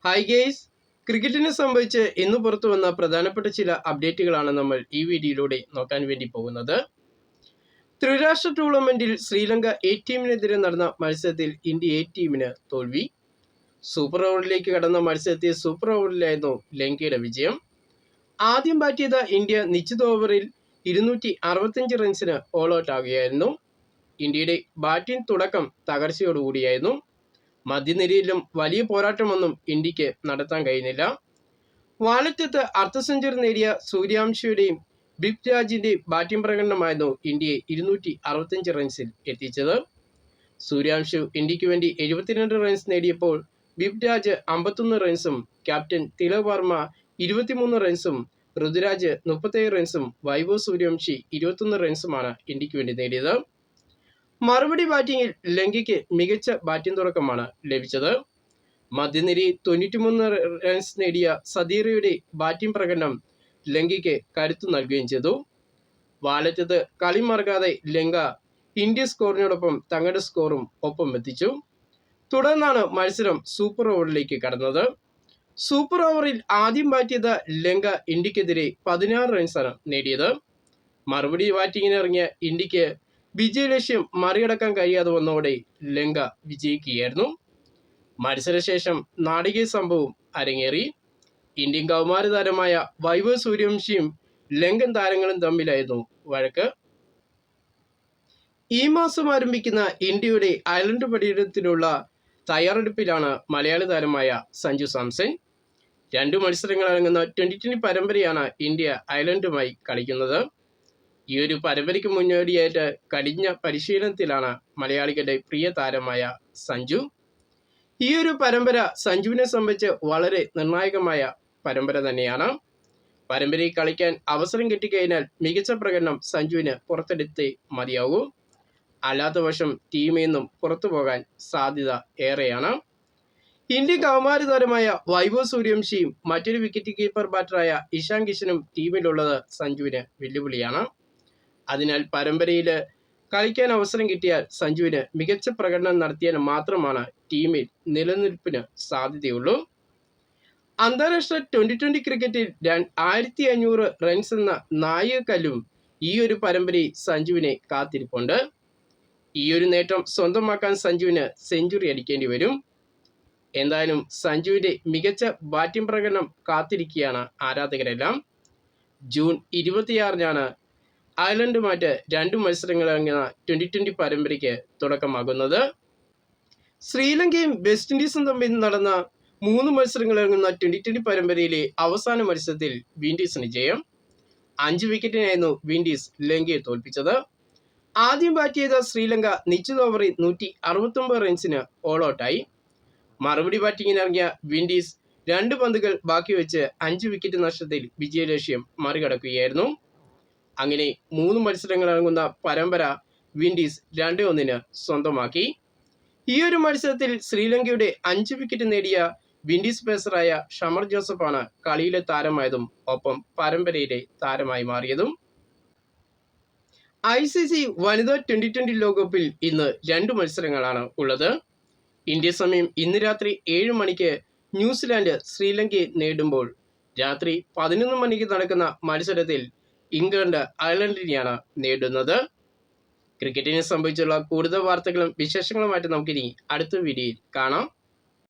Hi guys, ക്രിക്കറ്റിനെ സംബന്ധിച്ച് ഇന്ന് പുറത്തു വന്ന പ്രധാനപ്പെട്ട ചില അപ്ഡേറ്റുകളാണ് നമ്മൾ ഈ വീഡിയോയിലൂടെ നോക്കാൻ വേണ്ടി പോകുന്നത്. ത്രിരാഷ്ട്ര ടൂർണമെന്റിൽ ശ്രീലങ്ക എ ടീമിനെതിരെ നടന്ന മത്സരത്തിൽ ഇന്ത്യ എ ടീമിന് തോൽവി. സൂപ്പർ ഓവറിലേക്ക് കടന്ന മത്സരത്തിൽ സൂപ്പർ ഓവറിലായിരുന്നു ലങ്കയുടെ വിജയം. ആദ്യം ബാറ്റ് ചെയ്ത ഇന്ത്യ നിശ്ചിത ഓവറിൽ 265 റൺസിന് ഓൾ ഔട്ട് ആകുകയായിരുന്നു. ഇന്ത്യയുടെ ബാറ്റിംഗ് തുടക്കം തകർച്ചയോടുകൂടിയായിരുന്നു. മധ്യനിരയിലും വലിയ പോരാട്ടമൊന്നും ഇന്ത്യക്ക് നടത്താൻ കഴിഞ്ഞില്ല. വാലറ്റത്ത് അർദ്ധ സെഞ്ചുറി നേടിയ സൂര്യാംശയുടെയും ബിബ് രാജിന്റെയും ബാറ്റിംഗ് പ്രകടനമായിരുന്നു ഇന്ത്യയെ 265 റൺസിൽ എത്തിച്ചത്. സൂര്യാംശു ഇന്ത്യക്ക് വേണ്ടി 72 റൺസ് നേടിയപ്പോൾ ബിബ് രാജ് 51 റൺസും ക്യാപ്റ്റൻ തിലക് വർമ്മ 23 റൺസും ഋതുരാജ് 37 റൺസും വൈഭവ് സൂര്യവംശി 21 റൺസുമാണ് ഇന്ത്യക്ക് വേണ്ടി നേടിയത്. മറുപടി ബാറ്റിംഗിൽ ലങ്കയ്ക്ക് മികച്ച ബാറ്റിംഗ് തുടക്കമാണ് ലഭിച്ചത്. മധ്യനിരയിൽ 93 റൺസ് നേടിയ സദീറയുടെ ബാറ്റിംഗ് പ്രകടനം ലങ്കയ്ക്ക് കരുത്തു നൽകുകയും ചെയ്തു. വാലറ്റത്ത് കളി മറക്കാതെ ലങ്ക ഇന്ത്യ സ്കോറിനോടൊപ്പം തങ്ങളുടെ സ്കോറും ഒപ്പം എത്തിച്ചു. തുടർന്നാണ് മത്സരം സൂപ്പർ ഓവറിലേക്ക് കടന്നത്. സൂപ്പർ ഓവറിൽ ആദ്യം ബാറ്റ് ചെയ്ത ലങ്ക ഇന്ത്യക്കെതിരെ 16 റൺസാണ് നേടിയത്. മറുപടി ബാറ്റിങ്ങിനിറങ്ങിയ ഇന്ത്യക്ക് വിജയലക്ഷ്യം മറികടക്കാൻ കഴിയാതെ വന്നതോടെ ലങ്ക വിജയിക്കുകയായിരുന്നു. മത്സരശേഷം നാടകീയ സംഭവം അരങ്ങേറി. ഇന്ത്യൻ കൗമാര താരമായ വൈഭവ് സൂര്യവംശിയും ലങ്കൻ താരങ്ങളും തമ്മിലായിരുന്നു വഴക്ക്. ഈ മാസം ആരംഭിക്കുന്ന ഇന്ത്യയുടെ അയർലൻഡ് പര്യടനത്തിനുള്ള തയ്യാറെടുപ്പിലാണ് മലയാളി താരമായ സഞ്ജു സാംസൺ. 2 മത്സരങ്ങളടങ്ങുന്ന ട്വന്റി പരമ്പരയാണ് ഇന്ത്യ അയർലൻഡുമായി കളിക്കുന്നത്. ഈ ഒരു പരമ്പരയ്ക്ക് മുന്നോടിയായിട്ട് കഠിന പരിശീലനത്തിലാണ് മലയാളികളുടെ പ്രിയ താരമായ സഞ്ജു. ഈ ഒരു പരമ്പര സഞ്ജുവിനെ സംബന്ധിച്ച് വളരെ നിർണായകമായ പരമ്പര തന്നെയാണ്. പരമ്പരയിൽ കളിക്കാൻ അവസരം കിട്ടിക്കഴിഞ്ഞാൽ മികച്ച പ്രകടനം സഞ്ജുവിന് പുറത്തെടുത്തേ മതിയാവൂ. അല്ലാത്ത പക്ഷം ടീമിൽ നിന്നും പുറത്തു പോകാൻ സാധ്യത ഏറെയാണ്. ഇന്ത്യൻ കൗമാര താരമായ വൈഭവ് സൂര്യവംശിയും മറ്റൊരു വിക്കറ്റ് കീപ്പർ ബാറ്ററായ ഇഷാൻ കിഷനും ടീമിലുള്ളത് സഞ്ജുവിന് വെല്ലുവിളിയാണ്. അതിനാൽ പരമ്പരയിൽ കളിക്കാൻ അവസരം കിട്ടിയാൽ സഞ്ജുവിന് മികച്ച പ്രകടനം നടത്തിയാൽ മാത്രമാണ് ടീമിൽ നിലനിൽപ്പിന് സാധ്യതയുള്ളൂ. അന്താരാഷ്ട്ര ട്വന്റി ക്രിക്കറ്റിൽ 1500 റൺസ് എന്ന നായികക്കല്ലും ഈ ഒരു പരമ്പരയിൽ സഞ്ജുവിനെ കാത്തിരിപ്പുണ്ട്. ഈ ഒരു നേട്ടം സ്വന്തമാക്കാൻ സഞ്ജുവിന് സെഞ്ചുറി അടിക്കേണ്ടി വരും. എന്തായാലും സഞ്ജുവിന്റെ മികച്ച ബാറ്റിംഗ് പ്രകടനം കാത്തിരിക്കുകയാണ് ആരാധകരെല്ലാം. ജൂൺ 26-നാണ് അയർലൻഡുമായിട്ട് 2 മത്സരങ്ങളടങ്ങുന്ന ട്വന്റി പരമ്പരയ്ക്ക് തുടക്കമാകുന്നത്. ശ്രീലങ്കയും വെസ്റ്റ് ഇൻഡീസും തമ്മിൽ നടന്ന 3 മത്സരങ്ങളടങ്ങുന്ന ട്വന്റി പരമ്പരയിലെ അവസാന മത്സരത്തിൽ വിൻഡീസിന് ജയം. 5 വിക്കറ്റിനായിരുന്നു വിൻഡീസ് ലങ്കയെ തോൽപ്പിച്ചത്. ആദ്യം ബാറ്റ് ചെയ്ത ശ്രീലങ്ക നിശ്ചിത ഓവറിൽ 169 റൺസിന് ഓൾ ഔട്ടായി. മറുപടി ബാറ്റിങ്ങിനിറങ്ങിയ വിൻഡീസ് 2 പന്തുകൾ ബാക്കി വെച്ച് 5 വിക്കറ്റ് നഷ്ടത്തിൽ വിജയലക്ഷ്യം മറികടക്കുകയായിരുന്നു. അങ്ങനെ 3 മത്സരങ്ങളടങ്ങുന്ന പരമ്പര വിൻഡീസ് 2-1 സ്വന്തമാക്കി. ഈ ഒരു മത്സരത്തിൽ ശ്രീലങ്കയുടെ 5 വിക്കറ്റ് നേടിയ വിൻഡീസ് പേസറായ ഷമർ ജോസഫാണ് കളിയിലെ താരമായതും ഒപ്പം പരമ്പരയിലെ താരമായി മാറിയതും. ICC വനിതാ ട്വന്റി ലോകകപ്പിൽ ഇന്ന് 2 മത്സരങ്ങളാണ് ഉള്ളത്. ഇന്ത്യ സമയം ഇന്ന് രാത്രി 7 മണിക്ക് ന്യൂസിലാൻഡ് ശ്രീലങ്കയെ നേടുമ്പോൾ രാത്രി 11 മണിക്ക് നടക്കുന്ന മത്സരത്തിൽ ഇംഗ്ലണ്ട് അയർലൻഡിനെയാണ് നേടുന്നത്. ക്രിക്കറ്റിനെ സംബന്ധിച്ചുള്ള കൂടുതൽ വാർത്തകളും വിശേഷങ്ങളുമായിട്ട് നമുക്കിനി അടുത്ത വീഡിയോയിൽ കാണാം.